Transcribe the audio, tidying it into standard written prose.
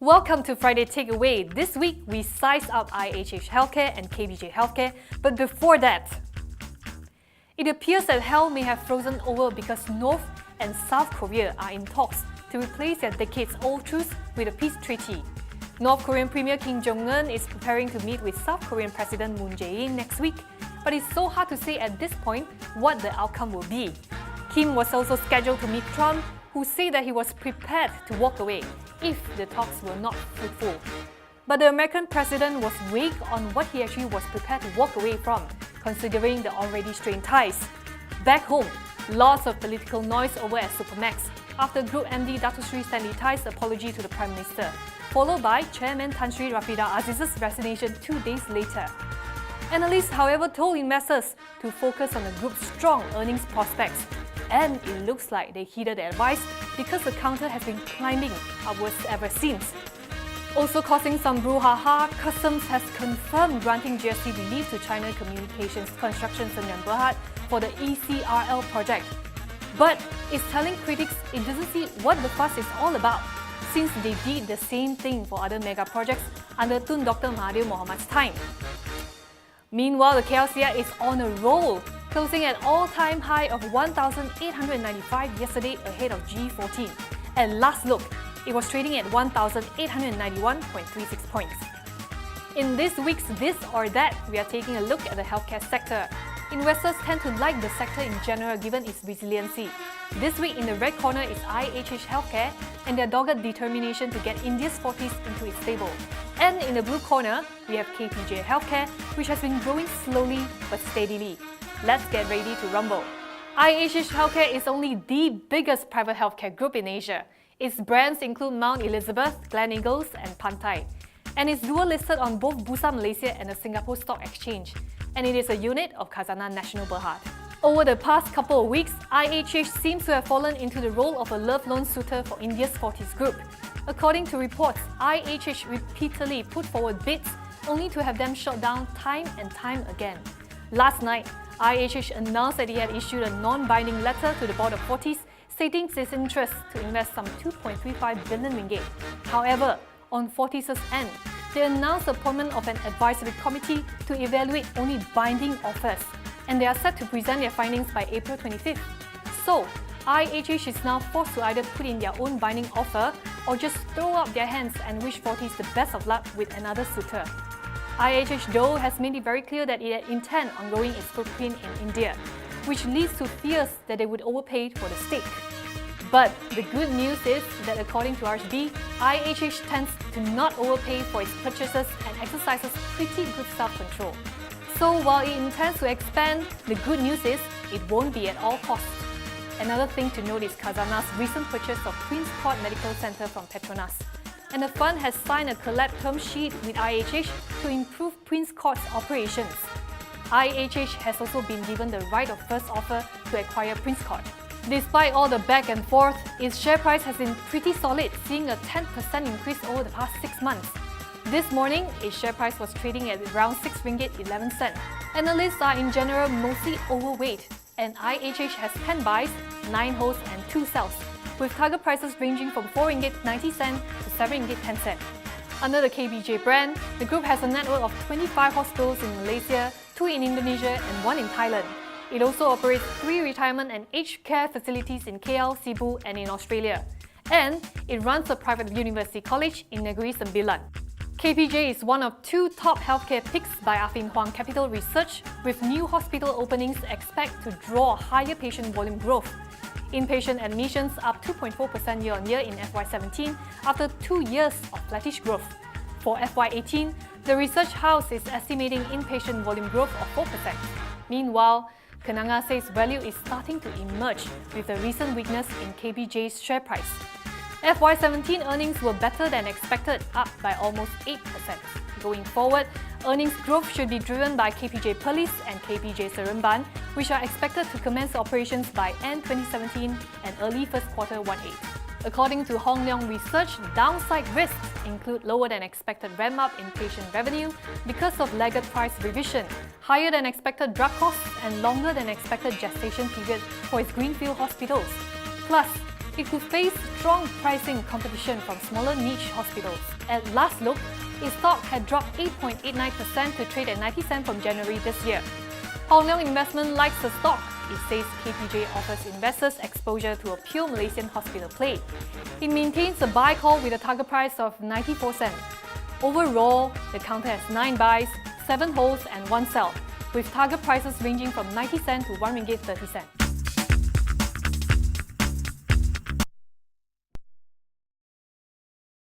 Welcome to Friday Takeaway. This week, we sized up IHH Healthcare and KPJ Healthcare, but before that, it appears that hell may have frozen over because North and South Korea are in talks to replace their decades-old truce with a peace treaty. North Korean Premier Kim Jong-un is preparing to meet with South Korean President Jae-In next week, but it's so hard to say at this point what the outcome will be. Kim was also scheduled to meet Trump, who said that he was prepared to walk away if the talks were not fruitful. But the American president was vague on what he actually was prepared to walk away from, considering the already strained ties. Back home, lots of political noise over at Supermax after Group MD Dato Sri Stanley Tai's apology to the Prime Minister, followed by Chairman Tan Sri Rafida Aziz's resignation 2 days later. Analysts, however, told investors to focus on the group's strong earnings prospects, and it looks like they heeded their advice because the counter has been climbing upwards ever since. Also causing some brouhaha, Customs has confirmed granting GST relief to China Communications Construction Senjan Berhad for the ECRL project. But it's telling critics it doesn't see what the fuss is all about, since they did the same thing for other mega projects under Tun Dr. Mahathir Mohamad's time. Meanwhile, the KLCI is on a roll, closing at all-time high of 1,895 yesterday ahead of G14. At last look, it was trading at 1,891.36 points. In this week's This or That, we are taking a look at the healthcare sector. Investors tend to like the sector in general given its resiliency. This week in the red corner is IHH Healthcare and their dogged determination to get India's Fortis into its stable. And in the blue corner, we have KPJ Healthcare, which has been growing slowly but steadily. Let's get ready to rumble. IHH Healthcare is only the biggest private healthcare group in Asia. Its brands include Mount Elizabeth, Gleneagles and Pantai. And it's dual listed on both Bursa Malaysia and the Singapore Stock Exchange. And it is a unit of Khazanah Nasional Berhad. Over the past couple of weeks, IHH seems to have fallen into the role of a love-lone suitor for India's Fortis Group. According to reports, IHH repeatedly put forward bids only to have them shot down time and time again. Last night, IHH announced that he had issued a non-binding letter to the board of Fortis stating its interest to invest some 2.35 billion ringgit. However, on Fortis' end, they announced the appointment of an advisory committee to evaluate only binding offers, and they are set to present their findings by April 25th. So, IHH is now forced to either put in their own binding offer or just throw up their hands and wish Fortis the best of luck with another suitor. IHH though has made it very clear that it intends on growing its footprint in India, which leads to fears that they would overpay for the stake. But the good news is that according to RSB, IHH tends to not overpay for its purchases and exercises pretty good self-control. So while it intends to expand, the good news is it won't be at all costs. Another thing to note is Khazanah's recent purchase of Prince Court Medical Centre from Petronas. And the fund has signed a collab term sheet with IHH to improve Prince Court's operations. IHH has also been given the right of first offer to acquire Prince Court. Despite all the back and forth, its share price has been pretty solid, seeing a 10% increase over the past 6 months. This morning, its share price was trading at around 6 ringgit 11 cents. Analysts are in general mostly overweight, and IHH has 10 buys, 9 holds and 2 sells, with target prices ranging from 4 ringgit 90 cents to 7 ringgit 10 cents. Under the KPJ brand, the group has a network of 25 hospitals in Malaysia, 2 in Indonesia and 1 in Thailand. It also operates 3 retirement and aged care facilities in KL, Cebu and in Australia. And it runs a private university college in Negeri Sembilan. KPJ is one of 2 top healthcare picks by Affin Hwang Capital Research, with new hospital openings expect to draw higher patient volume growth. Inpatient admissions up 2.4% year-on-year in FY17 after 2 years of flattish growth. For FY18, the research house is estimating inpatient volume growth of 4%. Meanwhile, Kenanga says value is starting to emerge with the recent weakness in KPJ's share price. FY17 earnings were better than expected, up by almost 8%. Going forward, earnings growth should be driven by KPJ Perlis and KPJ Seremban, which are expected to commence operations by end 2017 and early first quarter 18. According to Hong Leong Research, downside risks include lower than expected ramp-up in patient revenue because of laggard price revision, higher than expected drug costs and longer than expected gestation period for its greenfield hospitals. Plus, it could face strong pricing competition from smaller niche hospitals. At last look, its stock had dropped 8.89% to trade at 90 cents from January this year. Hong Leong Investment likes the stock. It says KPJ offers investors exposure to a pure Malaysian hospital play. It maintains a buy call with a target price of 94 cents. Overall, the counter has 9 buys, 7 holds and 1 sell, with target prices ranging from 90 cents to 1 ringgit 30 cents.